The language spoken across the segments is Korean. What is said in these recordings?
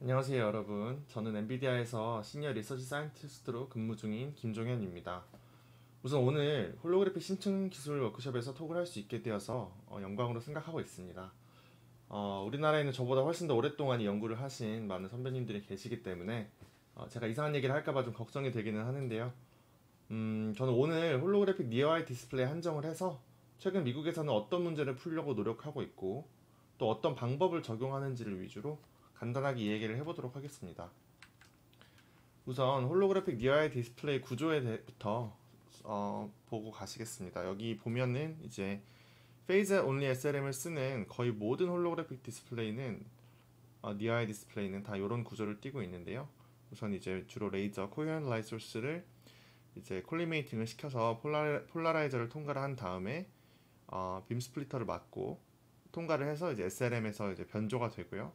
안녕하세요 여러분. 저는 엔비디아에서 시니어 리서치 사이언티스트로 근무 중인 김종현입니다. 우선 오늘 홀로그래픽 신층 기술 워크숍에서 톡을 할 수 있게 되어서 영광으로 생각하고 있습니다. 우리나라에는 저보다 훨씬 더 오랫동안 이 연구를 하신 많은 선배님들이 계시기 때문에 제가 이상한 얘기를 할까봐 좀 걱정이 되기는 하는데요. 저는 오늘 홀로그래픽 니어아이 디스플레이 한정을 해서 최근 미국에서는 어떤 문제를 풀려고 노력하고 있고 또 어떤 방법을 적용하는지를 위주로 간단하게 이야기를 해보도록 하겠습니다. 우선 홀로그래픽 니어아이 디스플레이 구조에 대해부터 보고 가시겠습니다. 여기 보면은 이제 페이즈 온리 SLM을 쓰는 거의 모든 홀로그래픽 디스플레이는 니어아이 디스플레이는 다 이런 구조를 띠고 있는데요. 우선 이제 주로 레이저 코헤런 라이트 소스를 이제 콜리메이팅을 시켜서 폴라라이저를 통과를 한 다음에 빔 스플리터를 맞고 통과를 해서 이제 SLM에서 이제 변조가 되고요.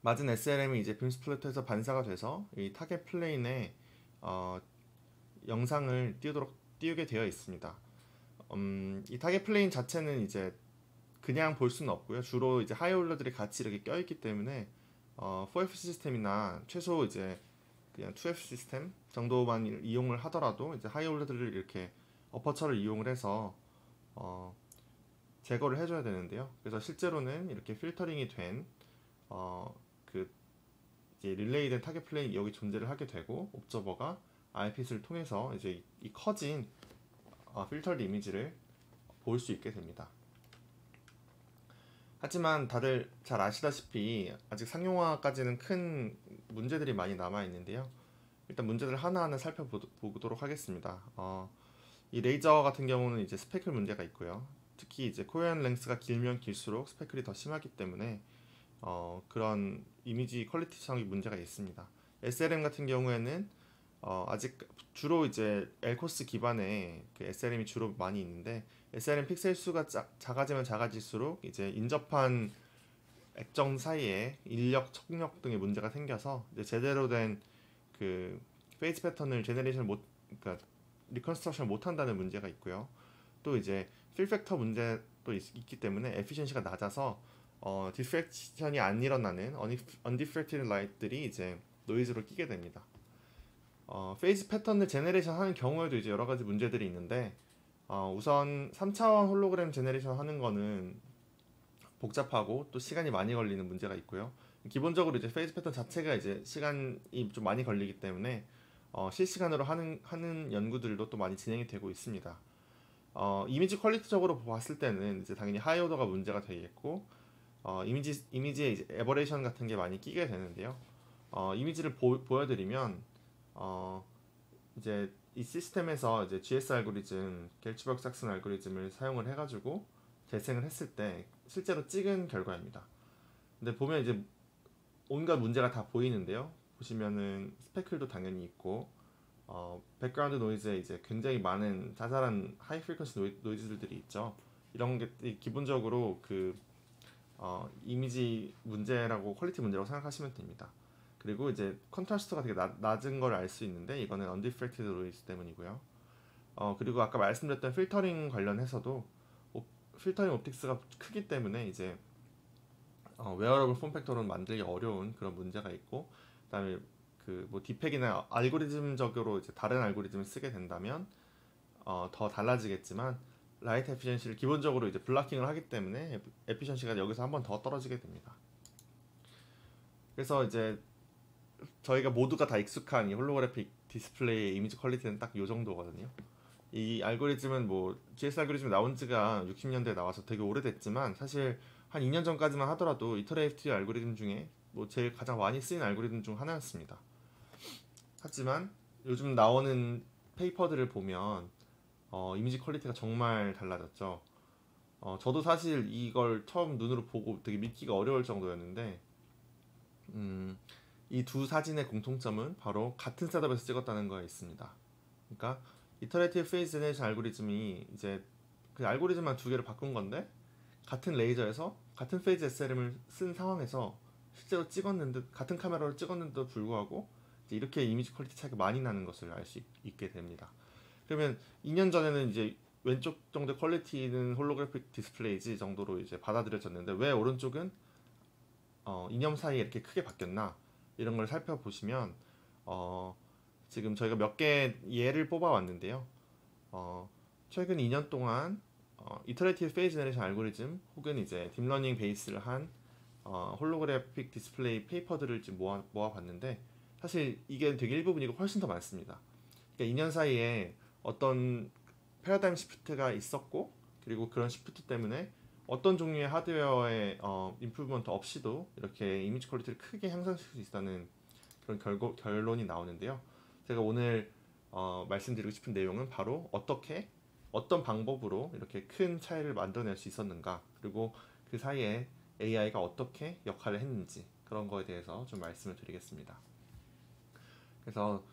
맞은 SLM이 이제 빔 스플리터에서 반사가 돼서 이 타겟 플레인에 어, 영상을 띄우게 되어 있습니다. 이 타겟 플레인 자체는 이제 그냥 볼 수는 없고요. 주로 이제 하이올러들이 같이 이렇게 껴있기 때문에 4F 시스템이나 최소 이제 그냥 2F 시스템 정도만 이용을 하더라도 이제 하이올러들을 이렇게 어퍼처를 이용을 해서 어, 제거를 해줘야 되는데요. 그래서 실제로는 이렇게 필터링이 된 그 이제 릴레이된 타겟 플레이 여기 존재를 하게 되고 옵저버가 아이피스를 통해서 이제 이 커진 필터드 이미지를 볼 수 있게 됩니다. 하지만 다들 잘 아시다시피 아직 상용화까지는 큰 문제들이 많이 남아 있는데요. 일단 문제들 하나하나 살펴보도록 하겠습니다. 이 레이저 같은 경우는 이제 스페클 문제가 있고요. 특히 이제 코어런 랭스가 길면 길수록 스페클이 더 심하기 때문에 그런 이미지 퀄리티상의 문제가 있습니다. SLM 같은 경우에는 아직 주로 이제 엘코스 기반의 그 SLM이 주로 많이 있는데 SLM 픽셀 수가 작아지면 작아질수록 이제 인접한 액정 사이에 인력, 척력 등의 문제가 생겨서 이제 제대로 된 그 페이스 패턴을 제너레이션 그러니까 리컨스트럭션 못 한다는 문제가 있고요. 또 이제 필 팩터 문제도 있기 때문에 에피션시가 낮아서 디프렉션이 안 일어나는 언디프렉티드 라이트들이 이제 노이즈로 끼게 됩니다. 페이스 패턴을 제너레이션 하는 경우에도 이제 여러 가지 문제들이 있는데 우선 3차원 홀로그램 제너레이션 하는 거는 복잡하고 또 시간이 많이 걸리는 문제가 있고요. 기본적으로 이제 페이스 패턴 자체가 이제 시간이 좀 많이 걸리기 때문에 실시간으로 하는 연구들도 또 많이 진행이 되고 있습니다. 이미지 퀄리티적으로 봤을 때는 이제 당연히 하이 오더가 문제가 되겠고 이미지에 이제 에버레이션 같은 게 많이 끼게 되는데요. 이미지를 보여드리면 이제 이 시스템에서 이제 GS 알고리즘, 겔츠버그 삭슨 알고리즘을 사용을 해가지고 재생을 했을 때 실제로 찍은 결과입니다. 근데 보면 이제 온갖 문제가 다 보이는데요. 보시면은 스페클도 당연히 있고 백그라운드 노이즈에 이제 굉장히 많은 자잘한 하이 프리퀀시 노이즈들이 있죠. 이런 게 기본적으로 그 이미지 문제라고 퀄리티 문제라고 생각하시면 됩니다. 그리고 이제 컨트라스트가 되게 낮은 걸 알 수 있는데 이거는 언디프렉티드 노이즈 때문이고요. 그리고 아까 말씀드렸던 필터링 관련해서도 필터링 옵틱스가 크기 때문에 이제 웨어러블 폼팩터로는 만들기 어려운 그런 문제가 있고, 그다음에 그 뭐 디펙이나 알고리즘적으로 이제 다른 알고리즘을 쓰게 된다면 더 달라지겠지만 라이트 에피션시를 기본적으로 이제 블락킹을 하기 때문에 에피션시가 여기서 한번 더 떨어지게 됩니다. 그래서 이제 저희가 모두가 다 익숙한 이 홀로그래픽 디스플레이의 이미지 퀄리티는 딱 이 정도거든요. 이 알고리즘은 뭐 GS 알고리즘이 나온 지가 60년대에 나와서 되게 오래됐지만 사실 한 2년 전까지만 하더라도 이터레이티브 알고리즘 중에 뭐 제일 가장 많이 쓰인 알고리즘 중 하나였습니다. 하지만 요즘 나오는 페이퍼들을 보면 이미지 퀄리티가 정말 달라졌죠. 저도 사실 이걸 처음 눈으로 보고 되게 믿기가 어려울 정도였는데 이 두 사진의 공통점은 바로 같은 셋업에서 찍었다는 거에 있습니다. 그러니까 이터레이티브 페이스 제네레이션 알고리즘이 이제 그 알고리즘만 두 개를 바꾼 건데 같은 레이저에서 같은 페이즈 SLM을 쓴 상황에서 실제로 찍었는데 같은 카메라로 찍었는데도 불구하고 이렇게 이미지 퀄리티 차이가 많이 나는 것을 알 수 있게 됩니다. 그러면 2년 전에는 이제 왼쪽 정도 퀄리티는 홀로그래픽 디스플레이지 정도로 이제 받아들여졌는데 왜 오른쪽은 이념 사이에 이렇게 크게 바뀌었나 이런 걸 살펴보시면 어, 지금 저희가 몇 개 예를 뽑아왔는데요. 어, 최근 2년 동안 이터레이티브 페이지 제너레이션 알고리즘 혹은 이제 딥러닝 베이스를 한 홀로그래픽 디스플레이 페이퍼들을 지금 모아봤는데 사실 이게 되게 일부분이고 훨씬 더 많습니다. 그러니까 2년 사이에 어떤 패러다임 시프트가 있었고 그리고 그런 시프트 때문에 어떤 종류의 하드웨어의 임프루먼트 없이도 이렇게 이미지 퀄리티를 크게 향상시킬 수 있다는 그런 결론이 나오는데요. 제가 오늘 말씀드리고 싶은 내용은 바로 어떤 방법으로 이렇게 큰 차이를 만들어낼 수 있었는가 그리고 그 사이에 AI가 어떻게 역할을 했는지 그런 거에 대해서 좀 말씀을 드리겠습니다. 그래서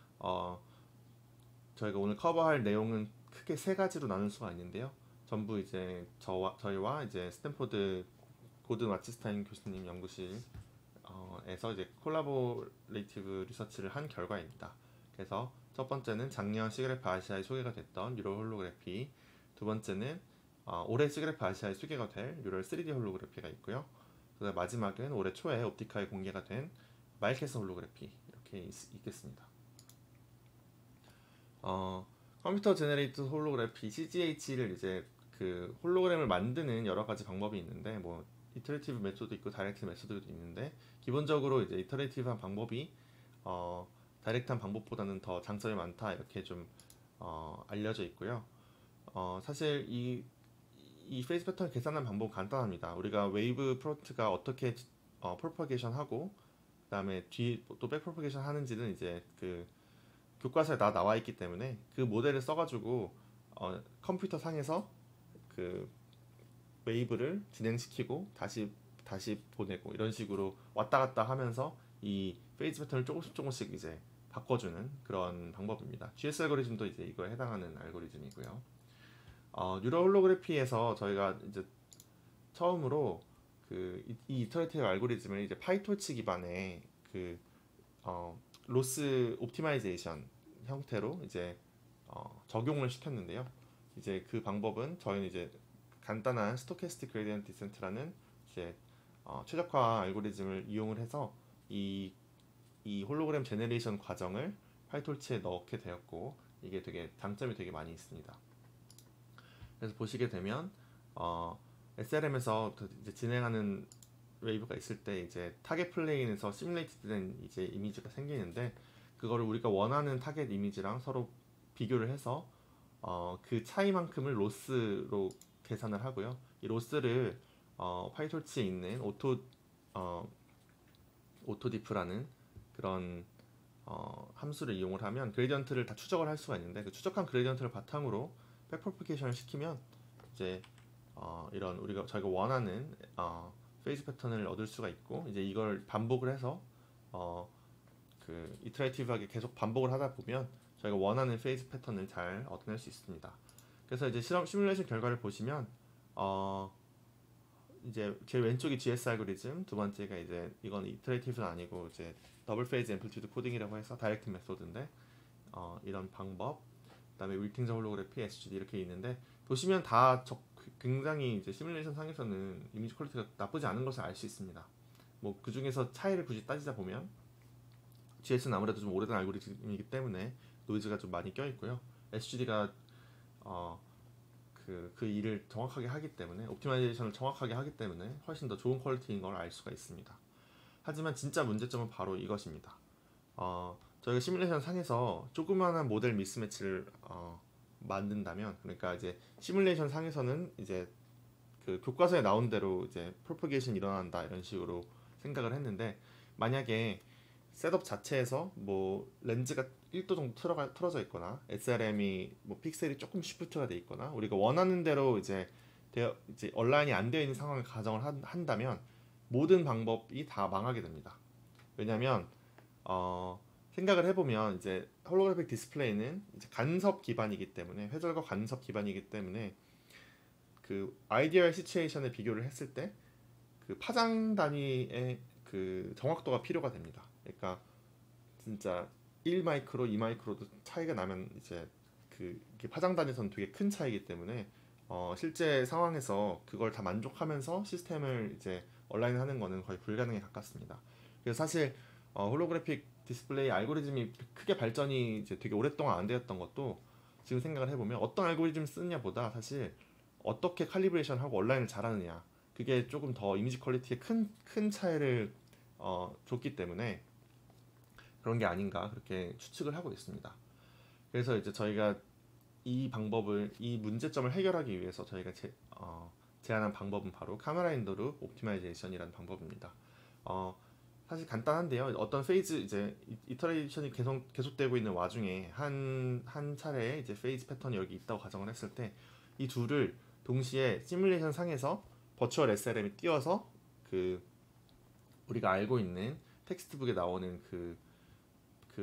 저희가 오늘 커버할 내용은 크게 세 가지로 나눌 수가 있는데요. 전부 이제 저희와 이제 스탠포드 고든 와치스타인 교수님 연구실에서 이제 콜라보레이티브 리서치를 한 결과입니다. 그래서 첫 번째는 작년 시그래프 아시아에 소개가 됐던 뉴럴 홀로그래피, 두 번째는 올해 시그래프 아시아에 소개가 될 뉴럴 3D 홀로그래피가 있고요. 그다음 마지막은 올해 초에 옵티카에 공개가 된 마일캐스 홀로그래피 이렇게 있겠습니다. 컴퓨터 제너레이트 홀로그래피 CGH를 이제 그 홀로그램을 만드는 여러 가지 방법이 있는데 뭐 이터레이티브 메소드 있고 다이렉트 메소드도 있는데 기본적으로 이제 이터레이티브한 방법이 다이렉트한 방법보다는 더 장점이 많다 이렇게 좀 알려져 있고요. 사실 이 페이스 패턴 계산하는 방법은 간단합니다. 우리가 웨이브 프로트가 어떻게 프로퍼게이션 하고 그다음에 뒤 또 백 프로퍼게이션 하는지는 이제 그 교과서에 다 나와 있기 때문에 그 모델을 써가지고 컴퓨터 상에서 그 웨이브를 진행시키고 다시 보내고 이런 식으로 왔다 갔다 하면서 이 페이즈 패턴을 조금씩 이제 바꿔주는 그런 방법입니다. GS 알고리즘도 이제 이거에 해당하는 알고리즘이고요. 뉴럴 홀로그래피에서 저희가 이제 처음으로 이 이터레이티브 알고리즘을 이제 파이토치 기반의 로스 옵티마이제이션 형태로 이제 적용을 시켰는데요. 이제 그 방법은 저희는 이제 간단한 스토캐스틱 그레디언트 디센트라는 이제 최적화 알고리즘을 이용을 해서 이 홀로그램 제너레이션 과정을 파이톨치에 넣게 되었고 이게 되게 장점이 되게 많이 있습니다. 그래서 보시게 되면 SRM에서 이제 진행하는 웨이브가 있을 때 이제 타겟 플레인에서 시뮬레이트된 이제 이미지가 생기는데 그거를 우리가 원하는 타겟 이미지랑 서로 비교를 해서 그 차이만큼을 로스로 계산을 하고요. 이 로스를 파이톨치에 있는 오토디프라는 그런 함수를 이용을 하면 그레디언트를 다 추적을 할 수가 있는데 그 추적한 그레디언트를 바탕으로 백프로피케이션을 시키면 이제 이런 저희가 원하는 페이즈 패턴을 얻을 수가 있고 이제 이걸 반복을 해서 그 이터레이티브하게 계속 반복을 하다 보면 저희가 원하는 페이즈 패턴을 잘 얻어낼 수 있습니다. 그래서 이제 시뮬레이션 결과를 보시면 이제 제일 왼쪽이 GS 알고리즘, 두 번째가 이제 이건 이터레이티브는 아니고 이제 더블 페이즈 앰플리튜드 코딩이라고 해서 다이렉트 메소드인데 이런 방법, 그다음에 윌팅자 홀로그래피, SGD 이렇게 있는데 보시면 굉장히 이제 시뮬레이션 상에서는 이미지 퀄리티가 나쁘지 않은 것을 알 수 있습니다. 뭐 그 중에서 차이를 굳이 따지자 보면 GS는 아무래도 좀 오래된 알고리즘이기 때문에 노이즈가 좀 많이 껴 있고요. SGD가 그 일을 정확하게 하기 때문에 옵티마이제이션을 정확하게 하기 때문에 훨씬 더 좋은 퀄리티인 걸 알 수가 있습니다. 하지만 진짜 문제점은 바로 이것입니다. 저희가 시뮬레이션 상에서 조그마한 모델 미스매치를 만든다면 그러니까 이제 시뮬레이션 상에서는 이제 그 교과서에 나온 대로 이제 프로퍼게이션 일어난다 이런 식으로 생각을 했는데 만약에 셋업 자체에서 뭐 렌즈가 1도 정도 틀어져 있거나 SRM이 뭐 픽셀이 조금 쉬프트가 돼 있거나 우리가 원하는 대로 이제 얼라인이 안 되어 있는 상황을 가정을 한다면 모든 방법이 다 망하게 됩니다. 왜냐하면 생각을 해보면 이제 홀로그래픽 디스플레이는 이제 간섭 기반이기 때문에 회절과 간섭 기반이기 때문에 그 아이디얼 시츄에이션에 비교를 했을 때 그 파장 단위의 그 정확도가 필요가 됩니다. 그러니까 진짜 1 마이크로, 2 마이크로도 차이가 나면 이제 이게 파장 단위에서는 되게 큰 차이기 때문에 실제 상황에서 그걸 다 만족하면서 시스템을 이제 얼라인 하는 거는 거의 불가능에 가깝습니다. 그래서 사실 홀로그래픽 디스플레이 알고리즘이 크게 발전이 이제 되게 오랫동안 안 되었던 것도 지금 생각을 해보면 어떤 알고리즘을 쓰느냐보다 사실 어떻게 칼리브레이션하고 얼라인을 잘하느냐, 그게 조금 더 이미지 퀄리티에 큰 차이를 줬기 때문에 그런 게 아닌가 그렇게 추측을 하고 있습니다. 그래서 이제 저희가 이 문제점을 해결하기 위해서 저희가 제안한 방법은 바로 카메라 인도루 옵티마이제이션이라는 방법입니다. 어, 사실 간단한데요. 어떤 페이즈 이제 이터레이션이 계속되고 있는 와중에 한 차례에 이제 페이즈 패턴이 여기 있다고 가정을 했을 때 이 둘을 동시에 시뮬레이션 상에서 버추얼 SRM이 띄워서 그 우리가 알고 있는 텍스트북에 나오는 그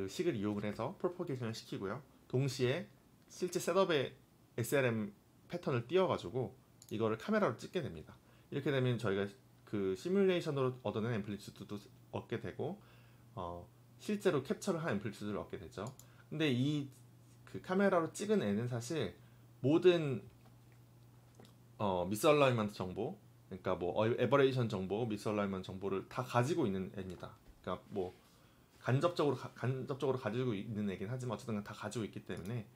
식을 이용을 해서 프로포게이션을 시키고요. 동시에 실제 셋업에 SRM 패턴을 띄워가지고 이거를 카메라로 찍게 됩니다. 이렇게 되면 저희가 그 시뮬레이션으로 얻어낸 앰플리튜드도 얻게 되고 실제로 캡처를 한 앰플리튜드를 얻게 되죠. 근데 이 그 카메라로 찍은 애는 사실 모든 미스얼라이먼트 정보, 그러니까 뭐 에버레이션 정보, 미스얼라이먼트 정보를 다 가지고 있는 애입니다. 그러니까 뭐 간접적으로 가지고 있는 애긴 하지만 어쨌든 다 가지고 있기 때문에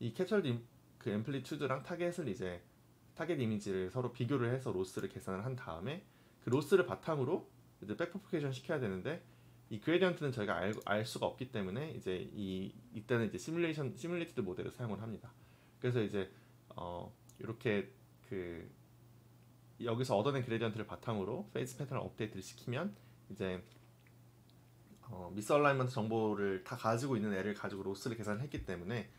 이 캡처드 그 앰플리튜드랑 타겟 이미지를 서로 비교를 해서 로스를 계산을 한 다음에 그 로스를 바탕으로 이제 백프로포게이션 시켜야 되는데 이 그레디언트는 저희가 알 수가 없기 때문에 이제 이때는 이제 시뮬레이티드 모델을 사용을 합니다. 그래서 이제 이렇게 그 여기서 얻어낸 그레디언트를 바탕으로 페이스 패턴을 업데이트를 시키면 이제 미스얼라이먼트 정보를 다 가지고 있는 애를 가지고 로스를 계산했기 때문에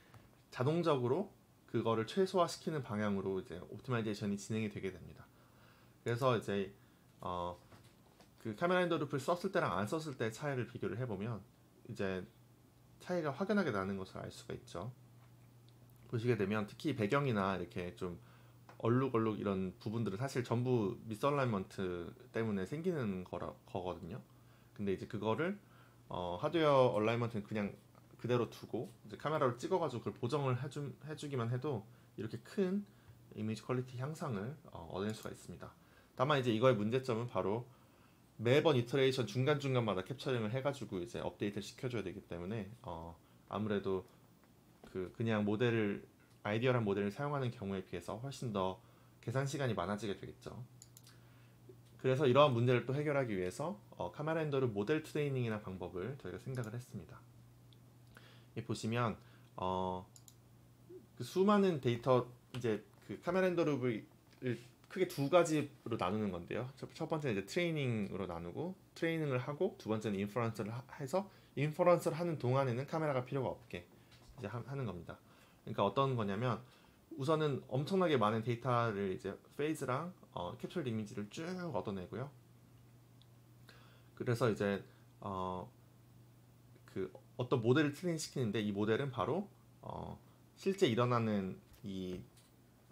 자동적으로 그거를 최소화시키는 방향으로 이제 옵티마이제이션이 진행이 되게 됩니다. 그래서 이제 그 카메라 인더 루프를 썼을 때랑 안 썼을 때 차이를 비교를 해보면 이제 차이가 확연하게 나는 것을 알 수가 있죠. 보시게 되면 특히 배경이나 이렇게 좀 얼룩얼룩 이런 부분들은 사실 전부 미스얼라이먼트 때문에 생기는 거거든요. 근데 이제 그거를 하드웨어 얼라이먼트는 그냥 그대로 두고 이제 카메라로 찍어가지고 그걸 보정을 해주기만 해도 이렇게 큰 이미지 퀄리티 향상을 얻을 수가 있습니다. 다만 이제 이거의 문제점은 바로 매번 이터레이션 중간중간마다 캡처링을 해가지고 이제 업데이트를 시켜줘야 되기 때문에 아무래도 그냥 아이디어란 모델을 사용하는 경우에 비해서 훨씬 더 계산 시간이 많아지게 되겠죠. 그래서 이러한 문제를 또 해결하기 위해서 카메라 인더루 모델 트레이닝이라는 방법을 저희가 생각을 했습니다. 보시면 그 수많은 데이터 이제 그 카메라 인더루를 크게 두 가지로 나누는 건데요. 첫 번째는 이제 트레이닝으로 나누고 트레이닝을 하고 두 번째는 인퍼런스를 해서 인퍼런스를 하는 동안에는 카메라가 필요가 없게 이제 하는 겁니다. 그러니까 어떤 거냐면 우선은 엄청나게 많은 데이터를 이제 페이즈랑 캡처드 이미지를 쭉 얻어내고요. 그래서 이제 그 어떤 모델을 트레인 시키는데 이 모델은 바로 실제 일어나는 이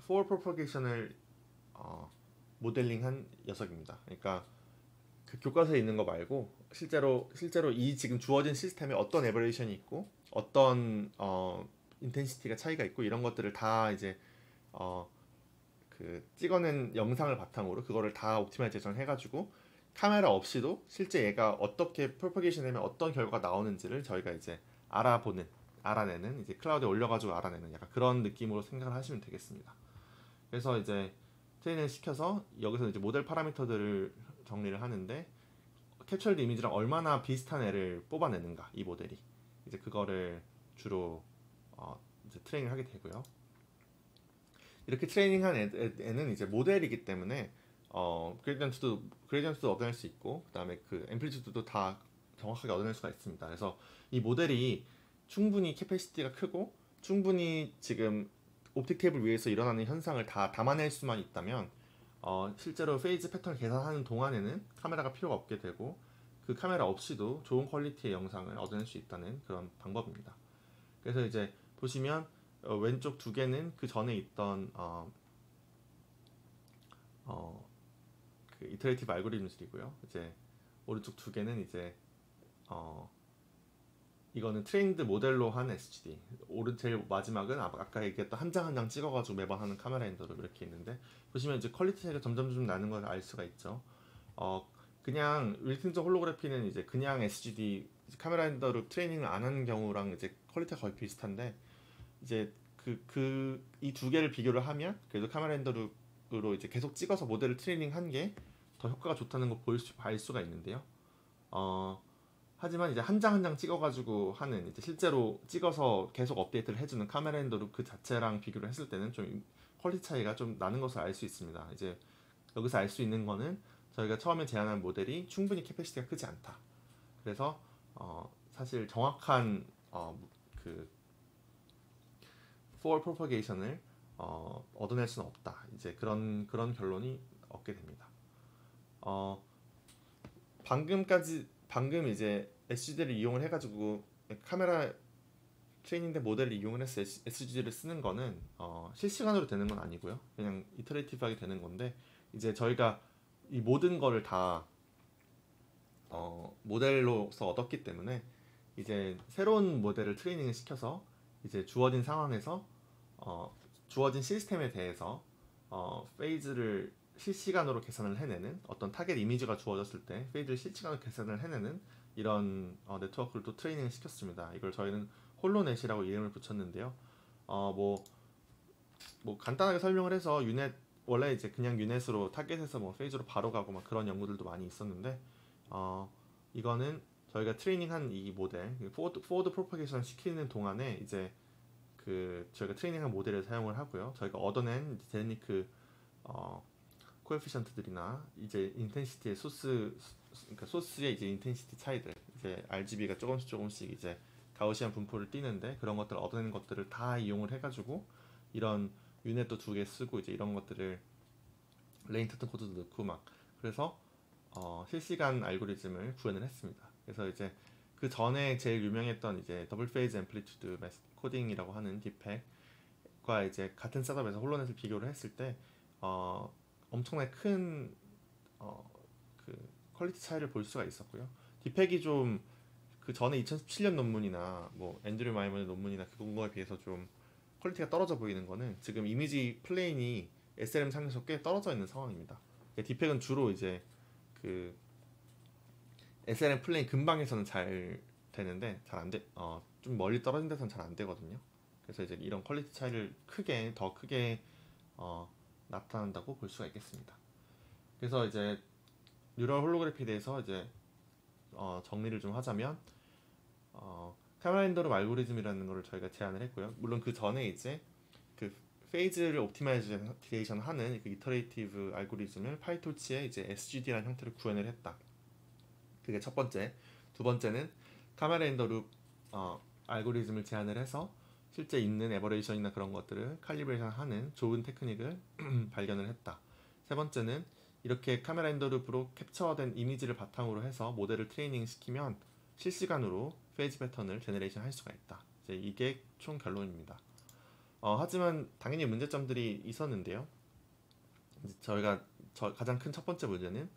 forward propagation을 모델링한 녀석입니다. 그러니까 그 교과서에 있는 거 말고 실제로 이 지금 주어진 시스템에 어떤 에버레이션이 있고 어떤 인텐시티가 차이가 있고 이런 것들을 다 이제 그 찍어낸 영상을 바탕으로 그거를 다 옵티마이제이션 해가지고 카메라 없이도 실제 얘가 어떻게 프로퍼게이션 되면 어떤 결과가 나오는지를 저희가 이제 알아내는 이제 클라우드에 올려가지고 알아내는 약간 그런 느낌으로 생각을 하시면 되겠습니다. 그래서 이제 트레이닝을 시켜서 여기서 이제 모델 파라미터들을 정리를 하는데 캡처드 이미지랑 얼마나 비슷한 애를 뽑아내는가 이 모델이 이제 그거를 주로 이제 트레이닝을 하게 되고요. 이렇게 트레이닝한 애는 이제 모델이기 때문에 그레디언트도 얻어낼 수 있고 그다음에 그 앰플리튜드도 다 정확하게 얻어낼 수가 있습니다. 그래서 이 모델이 충분히 캐패시티가 크고 충분히 지금 옵틱 테이블 위에서 일어나는 현상을 다 담아낼 수만 있다면 실제로 페이즈 패턴을 계산하는 동안에는 카메라가 필요가 없게 되고 그 카메라 없이도 좋은 퀄리티의 영상을 얻어낼 수 있다는 그런 방법입니다. 그래서 이제 보시면 왼쪽 두 개는 그 전에 있던 그 이터레이티브 알고리즘들이고요. 이제 오른쪽 두 개는 이제 이거는 트레인드 모델로 한 SGD. 오른 제일 마지막은 아까 얘기했던 한 장 한 장 찍어가지고 매번 하는 카메라 렌더로 이렇게 있는데, 보시면 이제 퀄리티 차이가 점점 좀 나는 걸 알 수가 있죠. 어 그냥 윌슨적 홀로그래피는 이제 그냥 SGD 카메라 렌더로 트레이닝을 안 하는 경우랑 이제 퀄리티가 거의 비슷한데, 이제 이 두 개를 비교를 하면 그래도 카메라 렌더로 이제 계속 찍어서 모델을 트레이닝 한 게 더 효과가 좋다는 걸 알 수가 있는데요. 어 하지만 이제 한 장 한 장 찍어가지고 하는, 이제 실제로 찍어서 계속 업데이트를 해주는 카메라 렌더로 그 자체랑 비교를 했을 때는 좀 퀄리티 차이가 좀 나는 것을 알 수 있습니다. 이제 여기서 알 수 있는 거는 저희가 처음에 제안한 모델이 충분히 캐패시티가 크지 않다. 그래서 사실 정확한 그 forward propagation을 얻어낼 수는 없다. 이제 그런 결론이 얻게 됩니다. 방금 이제 SGD를 이용을 해가지고 카메라 트레이닝된 모델을 이용을 해서 SGD를 쓰는 거는 실시간으로 되는 건 아니고요. 그냥 이터레이티브하게 되는 건데, 이제 저희가 이 모든 거를 다 모델로서 얻었기 때문에 이제 새로운 모델을 트레이닝을 시켜서 이제 주어진 상황에서 주어진 시스템에 대해서 페이즈를 실시간으로 계산을 해내는, 어떤 타겟 이미지가 주어졌을 때 페이즈를 실시간으로 계산을 해내는 이런 네트워크를 또 트레이닝을 시켰습니다. 이걸 저희는 홀로넷이라고 이름을 붙였는데요. 뭐 간단하게 설명을 해서 유넷, 원래 이제 그냥 유넷으로 타겟에서 뭐 페이즈로 바로 가고 막 그런 연구들도 많이 있었는데, 이거는 저희가 트레이닝한 이 모델 포워드 프로파게이션 시키는 동안에 이제 저희가 트레이닝한 모델을 사용을 하고요. 저희가 얻어낸 제네리크 코에피션트들이나 이제 인텐시티의 그러니까 소스의 이제 인텐시티 차이들, 이제 RGB가 조금씩 이제 가우시안 분포를 띠는데 그런 것들을 얻어내는 것들을 다 이용을 해가지고 이런 유넷도 2개 쓰고 이제 이런 것들을 레인턴트 코드도 넣고 막, 그래서 실시간 알고리즘을 구현을 했습니다. 그래서 이제 그 전에 제일 유명했던 이제 더블 페이즈 앰플리튜드 코딩이라고 하는 디펙과 이제 같은 셋업에서 홀로넷을 비교를 했을 때 엄청나게 큰 퀄리티 차이를 볼 수가 있었고요. 디펙이 좀 그 전에 2017년 논문이나 뭐 앤드류 마이먼의 논문이나 그런 거에 비해서 좀 퀄리티가 떨어져 보이는 거는 지금 이미지 플레인이 SLM 상에서 꽤 떨어져 있는 상황입니다. 디펙은 주로 이제 그 SLM 플레인 근방에서는 잘 되는데 좀 멀리 떨어진 데서는 잘 안 되거든요. 그래서 이제 이런 퀄리티 차이를 더 크게 나타난다고 볼 수가 있겠습니다. 그래서 이제 뉴럴 홀로그래피에 대해서 이제 정리를 좀 하자면, 카메라 렌더룸 알고리즘이라는 거를 저희가 제안을 했고요. 물론 그 전에 이제 그 페이즈를 옵티마이제이션 하는 그 이터레이티브 알고리즘을 파이토치의 이제 SGD라는 형태로 구현을 했다. 그게 첫 번째. 두 번째는 카메라 렌더룸 알고리즘을 제안을 해서 실제 있는 에버레이션이나 그런 것들을 칼리브레이션 하는 좋은 테크닉을 발견을 했다. 세 번째는 이렇게 카메라 렌더룸으로 캡처된 이미지를 바탕으로 해서 모델을 트레이닝 시키면 실시간으로 페이지 패턴을 제너레이션 할 수가 있다. 이제 이게 총 결론입니다. 하지만 당연히 문제점들이 있었는데요. 이제 저희가 가장 큰 첫 번째 문제는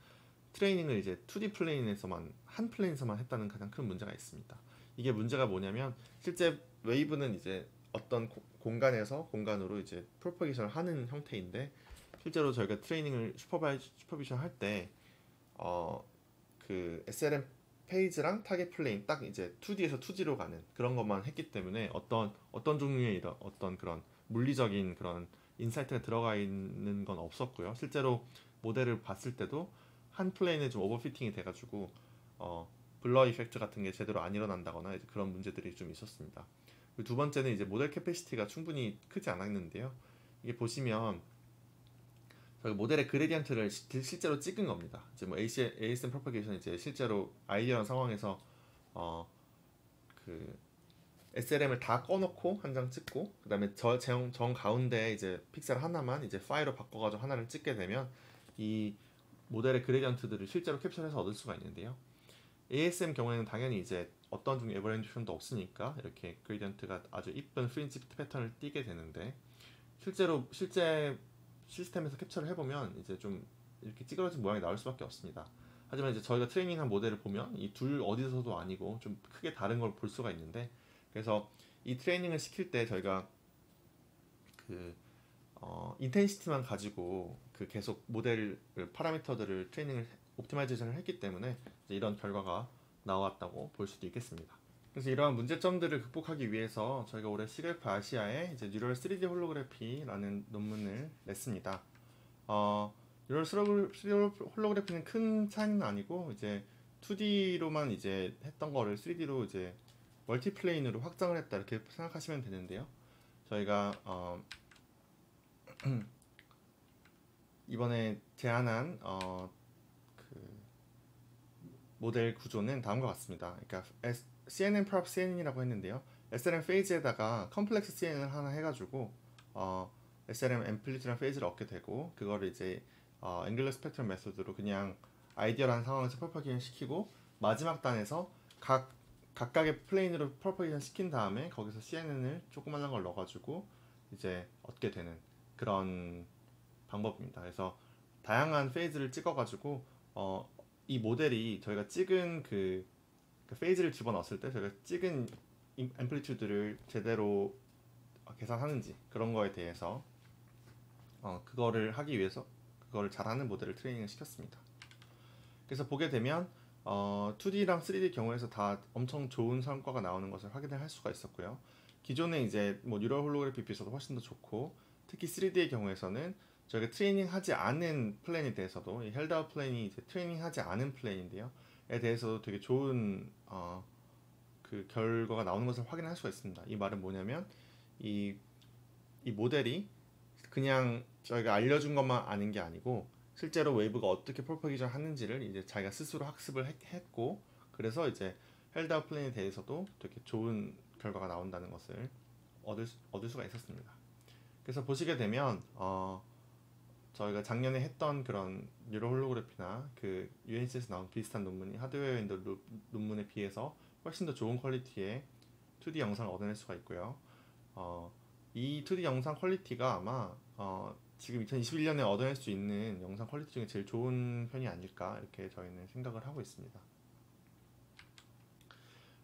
트레이닝을 이제 2D 플레인에서만, 한 플레인에서만 했다는 가장 큰 문제가 있습니다. 이게 문제가 뭐냐면, 실제 웨이브는 이제 어떤 공간으로 이제 프로퍼게이션을 하는 형태인데, 실제로 저희가 트레이닝을 슈퍼비전 할 때 그 SLM 페이지랑 타겟 플레인 딱 이제 2D에서 2G로 가는 그런 것만 했기 때문에 어떤 종류의 어떤 그런 물리적인 그런 인사이트가 들어가 있는 건 없었고요. 실제로 모델을 봤을 때도 한 플레인에 좀 오버피팅이 돼가지고 블러 이펙트 같은 게 제대로 안 일어난다거나 이제 그런 문제들이 좀 있었습니다. 두 번째는 이제 모델 캐패시티가 충분히 크지 않았는데요. 이게 보시면 저희 모델의 그레디언트를 실제로 찍은 겁니다. 이제 뭐 ASM 프로파게이션 이제 실제로 아이디어한 상황에서 그 SLM을 다 꺼놓고 한 장 찍고, 그다음에 정 가운데 이제 픽셀 하나만 이제 파일로 바꿔가지고 하나를 찍게 되면 이 모델의 그레디언트들을 실제로 캡처해서 얻을 수가 있는데요. ASM 경우에는 당연히 이제 어떤 종류 에버렌디션도 없으니까 이렇게 그레디언트가 아주 이쁜 프린지 패턴을 띄게 되는데, 실제 시스템에서 캡처를 해보면 이제 좀 이렇게 찌그러진 모양이 나올 수밖에 없습니다. 하지만 이제 저희가 트레이닝한 모델을 보면 이 둘 어디서도 아니고 좀 크게 다른 걸 볼 수가 있는데, 그래서 이 트레이닝을 시킬 때 저희가 그 인텐시티만 가지고 그 계속 모델 파라미터들을 트레이닝을 옵티마이제이션을 했기 때문에 이제 이런 결과가 나왔다고 볼 수도 있겠습니다. 그래서 이러한 문제점들을 극복하기 위해서 저희가 올해 시그래프 아시아에 이제 뉴럴 3D 홀로그래피라는 논문을 냈습니다. 뉴럴 3D 홀로그래피는 큰 차이는 아니고 이제 2D로만 이제 했던 거를 3D로 이제 멀티플레인으로 확장을 했다 이렇게 생각하시면 되는데요. 저희가 이번에 제안한 그 모델 구조는 다음과 같습니다. 그러니까 CNN prop CNN이라고 했는데요. SLM 페이지에다가 컴플렉스 CNN을 하나 해가지고 SLM 앰플리튜드랑 페이지를 얻게 되고, 그거를 이제 앵글러 스펙트럼 메소드로 그냥 아이디어라는 상황에서 프로퍼게이션 시키고, 마지막 단에서 각각의 플레인으로 프로퍼게이션 시킨 다음에 거기서 CNN을 조그만한 걸 넣어가지고 이제 얻게 되는 그런 방법입니다. 그래서 다양한 페이즈를 찍어가지고 이 모델이 저희가 찍은 그 페이즈를 집어넣었을 때 저희가 찍은 앰플리튜드를 제대로 계산하는지 그런 거에 대해서 그거를 하기 위해서 그거를 잘하는 모델을 트레이닝을 시켰습니다. 그래서 보게 되면 2D랑 3D 경우에서 다 엄청 좋은 성과가 나오는 것을 확인을 할 수가 있었고요. 기존에 이제 뭐 뉴럴 홀로그래피 비교해서 훨씬 더 좋고, 특히 3D의 경우에서는 저희가 트레이닝하지 않은 플랜에 대해서도, 이 헬드아웃 플랜이 이제 트레이닝하지 않은 플랜인데요, 에 대해서도 되게 좋은 그 결과가 나오는 것을 확인할 수가 있습니다. 이 말은 뭐냐면 이 모델이 그냥 저희가 알려준 것만 아는 게 아니고 실제로 웨이브가 어떻게 프로퍼게이션 하는지를 이제 자기가 스스로 학습을 했고, 그래서 이제 헬드아웃 플랜에 대해서도 되게 좋은 결과가 나온다는 것을 얻을 수가 있었습니다. 그래서 보시게 되면 저희가 작년에 했던 그런 뉴럴 홀로그래피나 그 UNC에서 나온 비슷한 논문이 하드웨어 인더 룹 논문에 비해서 훨씬 더 좋은 퀄리티의 2D 영상을 얻어낼 수가 있고요. 이 2D 영상 퀄리티가 아마 지금 2021년에 얻어낼 수 있는 영상 퀄리티 중에 제일 좋은 편이 아닐까 이렇게 저희는 생각을 하고 있습니다.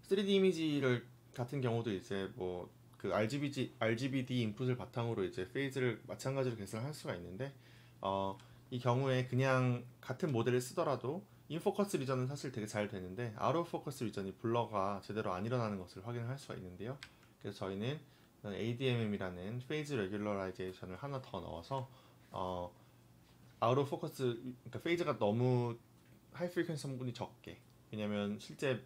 3D 이미지를 같은 경우도 이제 뭐 그 RGBD 인풋을 바탕으로 이제 페이즈를 마찬가지로 계산할 수가 있는데, 이 경우에 그냥 같은 모델을 쓰더라도 인포커스 리전은 사실 되게 잘 되는데 아웃 오브 포커스 리전이 블러가 제대로 안 일어나는 것을 확인할 수가 있는데요. 그래서 저희는 ADMM이라는 페이즈 레귤러라이제이션을 하나 더 넣어서 아웃 오브 포커스, 그러니까 페이즈가 너무 하이 프리퀀시 성분이 적게, 왜냐면 실제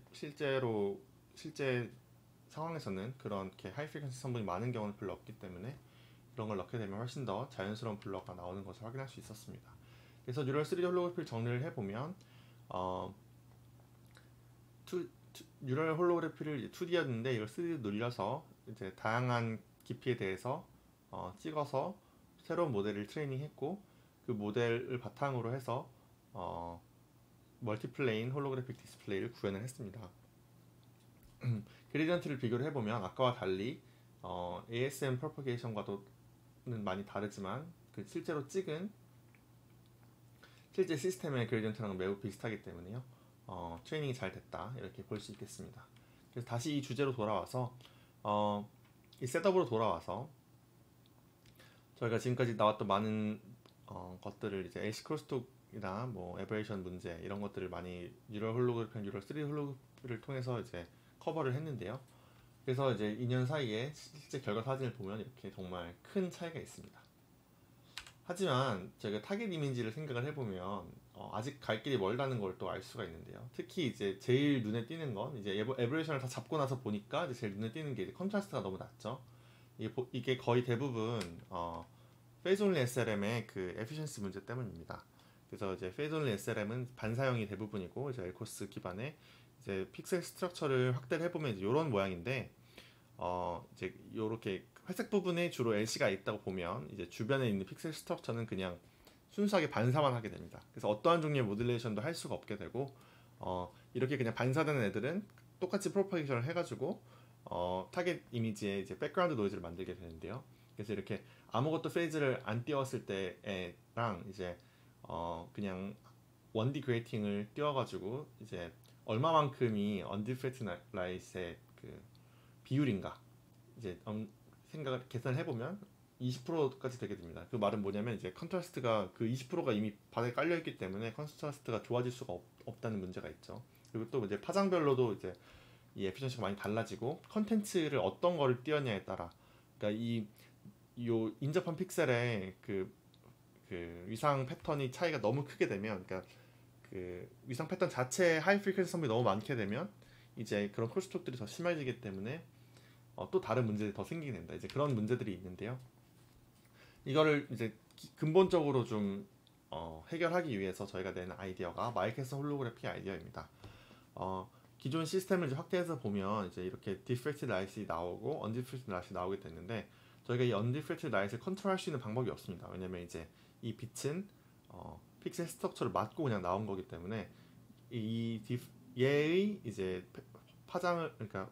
상황에서는 그렇게 하이 프리퀀시 성분이 많은 경우는 별로 없기 때문에 그런 걸 넣게 되면 훨씬 더 자연스러운 블러가 나오는 것을 확인할 수 있었습니다. 그래서 뉴럴 3D 홀로그래피를 정리를 해보면 뉴럴 홀로그래피를 2D였는데 이걸 3D로 늘려서 이제 다양한 깊이에 대해서 찍어서 새로운 모델을 트레이닝했고, 그 모델을 바탕으로 해서 멀티플레인 홀로그래픽 디스플레이를 구현을 했습니다. 그레디언트를 비교를 해보면 아까와 달리 ASM 프로퍼게이션과도 많이 다르지만 그 실제로 찍은 실제 시스템의 그레디언트랑 매우 비슷하기 때문에요. 트레이닝이 잘 됐다 이렇게 볼 수 있겠습니다. 그래서 다시 이 주제로 돌아와서 이 셋업으로 돌아와서 저희가 지금까지 나왔던 많은 것들을 이제 LC 크로스톡이나 뭐 에버레이션 문제 이런 것들을 많이 뉴럴 홀로그래피, 뉴럴 3D 홀로그래피를 통해서 이제 커버를 했는데요. 그래서 이제 2년 사이에 실제 결과 사진을 보면 이렇게 정말 큰 차이가 있습니다. 하지만 저희가 타겟 이미지를 생각을 해보면 아직 갈 길이 멀다는 걸 또 알 수가 있는데요. 특히 이제 제일 눈에 띄는 건 이제 에버레이션을 다 잡고 나서 보니까 이제 제일 눈에 띄는 게 이제 컨트라스트가 너무 낮죠. 이게 거의 대부분 페이즈 온리 SLM의 그 에피션시 문제 때문입니다. 그래서 이제 페이즈 온리 SLM은 반사형이 대부분이고, 이제 엘코스 기반의 이제 픽셀 스트럭처를 확대를 해보면 이제 이런 모양인데, 이제 이렇게 회색 부분에 주로 LC가 있다고 보면 이제 주변에 있는 픽셀 스트럭처는 그냥 순수하게 반사만 하게 됩니다. 그래서 어떠한 종류의 모듈레이션도 할 수가 없게 되고, 이렇게 그냥 반사되는 애들은 똑같이 프로파게이션을 해가지고 타겟 이미지에 이제 백그라운드 노이즈를 만들게 되는데요. 그래서 이렇게 아무것도 페이즈를 안 띄웠을 때랑 이제 그냥 1D 그레이팅을 띄워가지고 이제 얼마만큼이 언디프렉티드 라이트의 그 비율인가 이제 생각을 계산을 해보면 20%까지 되게 됩니다. 그 말은 뭐냐면 이제 컨트라스트가 그 20%가 이미 바닥에 깔려 있기 때문에 컨트라스트가 좋아질 수가 없다는 문제가 있죠. 그리고 또 이제 파장별로도 이제 이 에피션시가 많이 달라지고 컨텐츠를 어떤 거를 띄웠냐에 따라 그러니까 이 요 인접한 픽셀의 그 위상 패턴이 차이가 너무 크게 되면 그러니까 그 위상 패턴 자체에 하이 프리퀀시 섬이 너무 많게 되면 이제 그런 콜스트록들이 더 심해지기 때문에 또 다른 문제들이 더 생기게 된다. 이제 그런 문제들이 있는데요. 이거를 이제 근본적으로 좀 해결하기 위해서 저희가 낸 아이디어가 마이캐슬 홀로그래피 아이디어입니다. 기존 시스템을 이제 확대해서 보면 이제 이렇게 디프렉티드 라이트가 나오고 언디프렉티드 라이트가 나오게 됐는데 저희가 이 언디프렉티드 라이트를 컨트롤할 수 있는 방법이 없습니다. 왜냐면 이제 이 빛은 픽셀 스트럭처를 맞고 그냥 나온 거기 때문에 얘의 이제 파장을 그러니까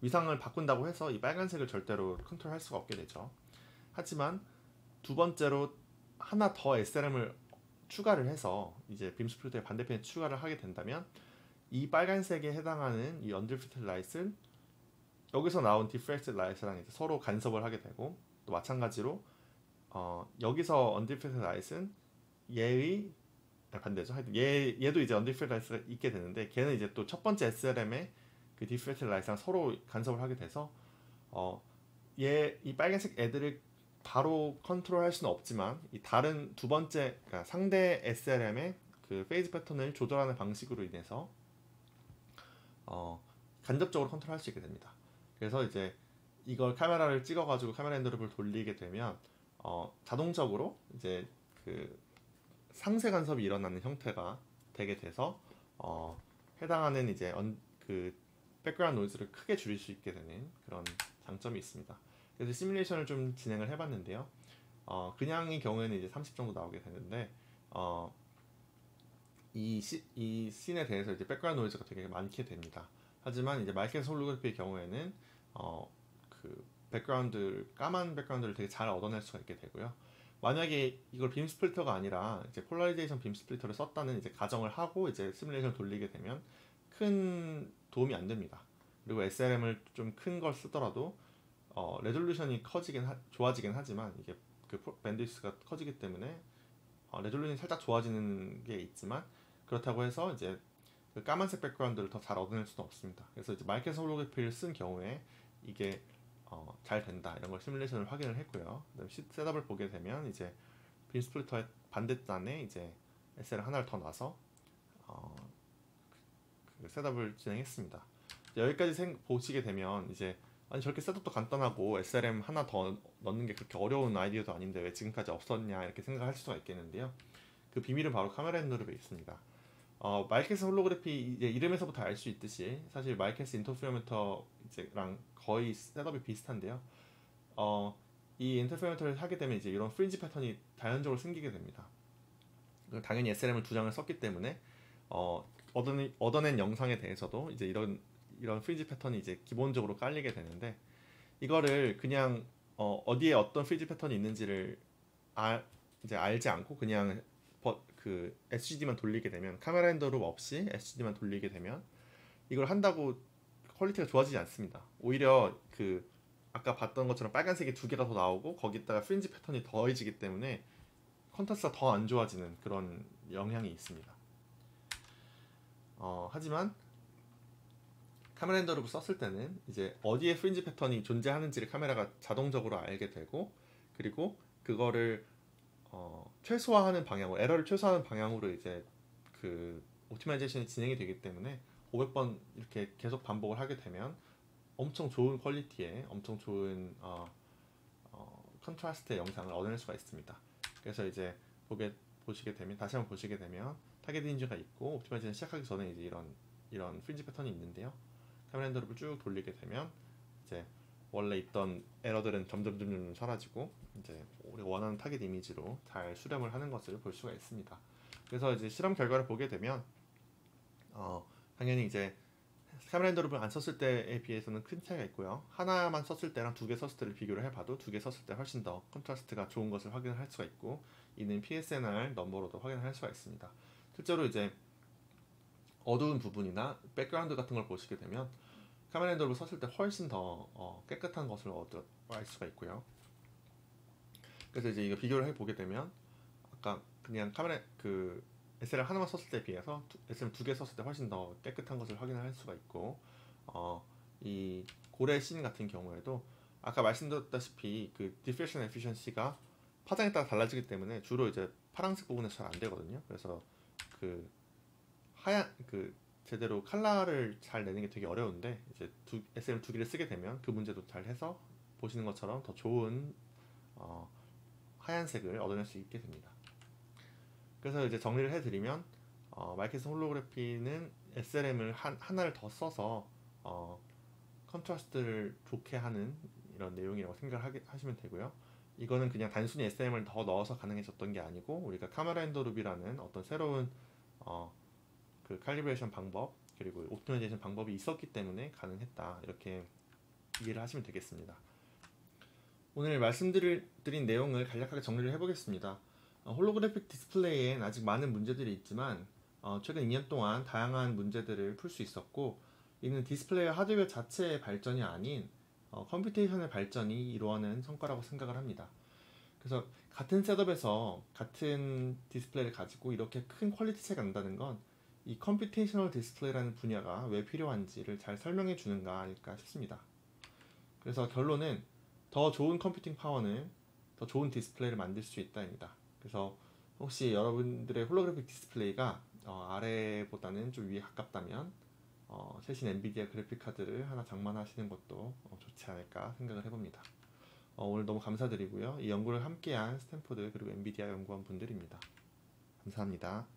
위상을 바꾼다고 해서 이 빨간색을 절대로 컨트롤할 수가 없게 되죠. 하지만 두 번째로 하나 더 SLM을 추가를 해서 이제 빔 스플리터의 반대편에 추가를 하게 된다면 이 빨간색에 해당하는 이 언디프렉티드 라이트를 여기서 나온 디프렉티드 라이트랑 이제 서로 간섭을 하게 되고 또 마찬가지로 여기서 언디프렉티드 라이트는 얘의 반대죠. 하여튼 얘도 이제 언디프렉티드 라이트가 있게 되는데 걔는 이제 또 첫 번째 SLM의 그 디프렉티드 라이트랑 서로 간섭을 하게 돼서 이 빨간색 애들을 바로 컨트롤할 수는 없지만 이 다른 두 번째 그러니까 상대 SLM의 그 페이즈 패턴을 조절하는 방식으로 인해서 간접적으로 컨트롤할 수 있게 됩니다. 그래서 이제 이걸 카메라를 찍어가지고 카메라 핸들을 돌리게 되면 자동적으로 이제 그 상세 간섭이 일어나는 형태가 되게 돼서 해당하는 이제 그 백그라운드 노이즈를 크게 줄일 수 있게 되는 그런 장점이 있습니다. 그래서 시뮬레이션을 좀 진행을 해봤는데요. 그냥의 경우에는 이제 30 정도 나오게 되는데 이 씬에 대해서 이제 백그라운드 노이즈가 되게 많게 됩니다. 하지만 이제 마이캐슬 홀로그래피의 경우에는 그 까만 백그라운드를 되게 잘 얻어낼 수가 있게 되고요. 만약에 이걸 빔 스플리터가 아니라 이제 폴라리제이션 빔 스플리터를 썼다는 이제 가정을 하고 이제 시뮬레이션을 돌리게 되면 큰 도움이 안 됩니다. 그리고 SLM을 좀 큰 걸 쓰더라도 레졸루션이 좋아지긴 하지만 이게 그 밴드위스가 커지기 때문에 레졸루션이 살짝 좋아지는 게 있지만 그렇다고 해서 이제 그 까만색 백그라운드를 더 잘 얻어낼 수는 없습니다. 그래서 이제 마이캐슬 홀로그래피를 쓴 경우에 이게 잘 된다 이런 걸 시뮬레이션을 확인을 했고요. 그다음 셋업을 보게 되면 이제 빔 스플리터의 반대단에 이제 SL 하나를 더 놔서 그 셋업을 진행했습니다. 여기까지 보시게 되면 이제 아니 저렇게 셋업도 간단하고 SLM 하나 더 넣는 게 그렇게 어려운 아이디어도 아닌데 왜 지금까지 없었냐 이렇게 생각할 수가 있겠는데요. 그 비밀은 바로 카메라 핸들에 있습니다. 마이캐슬 홀로그래피 이제 이름에서부터 알 수 있듯이 사실 마이캐슬 인터페어미터랑 거의 셋업이 비슷한데요. 이 인터페어미터를 하게 되면 이제 이런 프린지 패턴이 자연적으로 생기게 됩니다. 당연히 SLM을 두 장을 썼기 때문에 얻어낸 영상에 대해서도 이제 이런 프린지 패턴이 이제 기본적으로 깔리게 되는데 이거를 그냥 어디에 어떤 프린지 패턴이 있는지를 이제 알지 않고 그냥 그 SGD만 돌리게 되면 카메라 핸들업 없이 SGD만 돌리게 되면 이걸 한다고 퀄리티가 좋아지지 않습니다. 오히려 그 아까 봤던 것처럼 빨간색이 두 개가 더 나오고 거기다가 프린지 패턴이 더해지기 때문에 컨트라스트가 더 안 좋아지는 그런 영향이 있습니다. 하지만 카메라 핸들업을 썼을 때는 이제 어디에 프린지 패턴이 존재하는지를 카메라가 자동적으로 알게 되고 그리고 그거를 최소화하는 방향으로 에러를 최소화하는 방향으로 이제 그 옵티마이제이션이 진행이 되기 때문에 500번 이렇게 계속 반복을 하게 되면 엄청 좋은 퀄리티의 엄청 좋은 컨트라스트의 영상을 얻어낼 수가 있습니다. 그래서 이제 보시게 되면 다시 한번 보시게 되면 타겟 인지가 있고 옵티마이제이션 시작하기 전에 이제 이런 프린지 패턴이 있는데요. 카메라 핸들업을 쭉 돌리게 되면 이제 원래 있던 에러들은 점점 사라지고 이제 우리가 원하는 타겟 이미지로 잘 수렴을 하는 것을 볼 수가 있습니다. 그래서 이제 실험 결과를 보게 되면 당연히 이제 카메라 핸들업을 안 썼을 때에 비해서는 큰 차이가 있고요. 하나만 썼을 때랑 두 개 썼을 때를 비교를 해봐도 두 개 썼을 때 훨씬 더 컨트라스트가 좋은 것을 확인할 수가 있고 이는 PSNR 넘버로도 확인할 수가 있습니다. 실제로 이제 어두운 부분이나 백그라운드 같은 걸 보시게 되면 카메라 핸들로 썼을 때 훨씬 더 깨끗한 것을 알 수가 있고요. 그래서 이제 이거 비교를 해보게 되면 아까 그냥 카메라 그 SLR 하나만 썼을 때에 비해서 SLR 두 개 썼을 때 훨씬 더 깨끗한 것을 확인할 수가 있고, 이 고래 씬 같은 경우에도 아까 말씀드렸다시피 그 디프렉션 에피션시가 파장에 따라 달라지기 때문에 주로 이제 파란색 부분에서 잘 안 되거든요. 그래서 그 하얀 그 제대로 컬러를 잘 내는 게 되게 어려운데, 이제 SLR 두 개를 쓰게 되면 그 문제도 잘 해서 보시는 것처럼 더 좋은 하얀색을 얻어낼 수 있게 됩니다. 그래서 이제 정리를 해드리면 마이케이슨 홀로그래피는 SLM을 하나를 더 써서 컨트라스트를 좋게 하는 이런 내용이라고 생각하시면 되고요. 이거는 그냥 단순히 SLM을 더 넣어서 가능해졌던 게 아니고, 우리가 카메라 핸더 룹이라는 어떤 새로운 그 칼리브레이션 방법 그리고 옵티마이제이션 방법이 있었기 때문에 가능했다, 이렇게 이해를 하시면 되겠습니다. 오늘 말씀드린 내용을 간략하게 정리를 해보겠습니다. 홀로그래픽 디스플레이엔 아직 많은 문제들이 있지만 최근 2년 동안 다양한 문제들을 풀 수 있었고, 이는 디스플레이와 하드웨어 자체의 발전이 아닌 컴퓨테이션의 발전이 이루어낸 성과라고 생각을 합니다. 그래서 같은 셋업에서 같은 디스플레이를 가지고 이렇게 큰 퀄리티 차이가 난다는 건 이 컴퓨테이셔널 디스플레이라는 분야가 왜 필요한지를 잘 설명해 주는가 아닐까 싶습니다. 그래서 결론은 더 좋은 컴퓨팅 파워는 더 좋은 디스플레이를 만들 수 있다입니다. 그래서 혹시 여러분들의 홀로그래픽 디스플레이가 아래보다는 좀 위에 가깝다면 최신 엔비디아 그래픽 카드를 하나 장만하시는 것도 좋지 않을까 생각을 해봅니다. 오늘 너무 감사드리고요. 이 연구를 함께한 스탠포드 그리고 엔비디아 연구원 분들입니다. 감사합니다.